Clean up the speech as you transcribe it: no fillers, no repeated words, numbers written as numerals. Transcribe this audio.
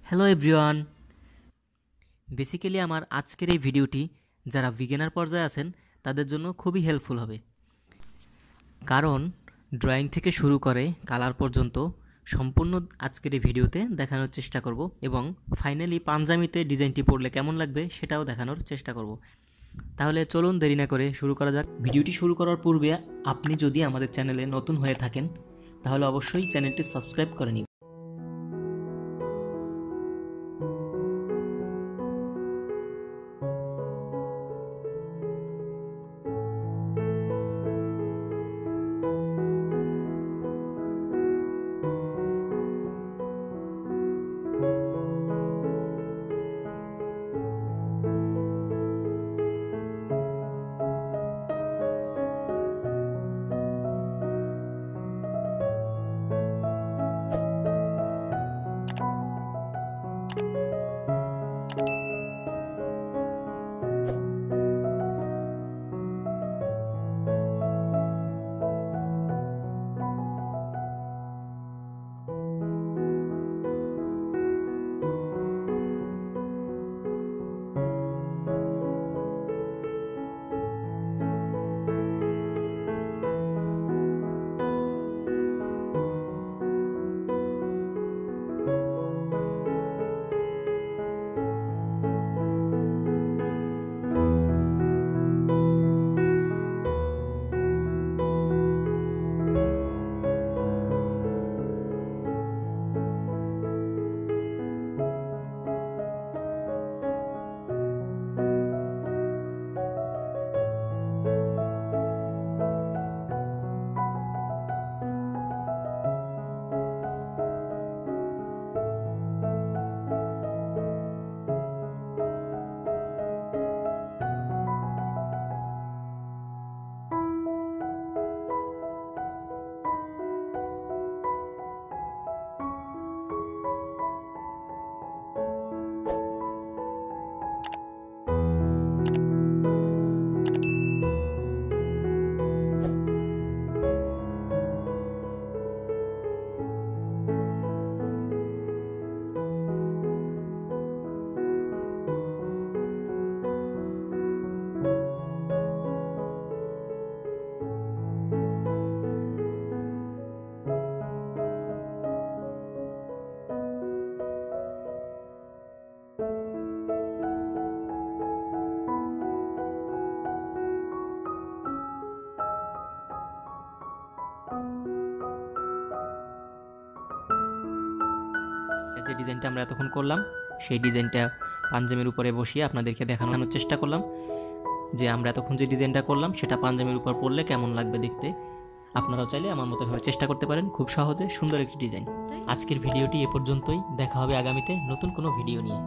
Hello everyone. Basically আমার আজকের এই ভিডিওটি যারা বিগিনার পর্যায়ে আছেন তাদের জন্য খুবই হেল্পফুল হবে, কারণ ড্রয়িং থেকে শুরু করে কালার পর্যন্ত সম্পূর্ণ আজকের এই ভিডিওতে দেখানোর চেষ্টা করব এবং ফাইনালি পাঞ্জাবিতে ডিজাইনটি পড়লে কেমন লাগবে সেটাও দেখানোর চেষ্টা করব। তাহলে চলুন দেরি না করে শুরু করা যাক। ভিডিওটি শুরু করার পূর্বে আপনি যদি আমাদের চ্যানেলে নতুন হয়ে থাকেন তাহলে অবশ্যই চ্যানেলটি সাবস্ক্রাইব করে নিন। যে ডিজাইনটা আমরা এতক্ষণ করলাম সেই ডিজাইনটা পাঞ্জাবির উপরে বসিয়ে আপনাদেরকে দেখানোর চেষ্টা করলাম যে আমরা এতক্ষণ যে ডিজাইনটা করলাম সেটা পাঞ্জাবির উপর পড়লে কেমন লাগবে দেখতে। আপনারাও চাইলে আমার মতো ভাবে চেষ্টা করতে পারেন, খুব সহজে সুন্দর একটি ডিজাইন। আজকের ভিডিওটি এ পর্যন্তই, দেখা হবে আগামীতে নতুন কোনো ভিডিও নিয়ে।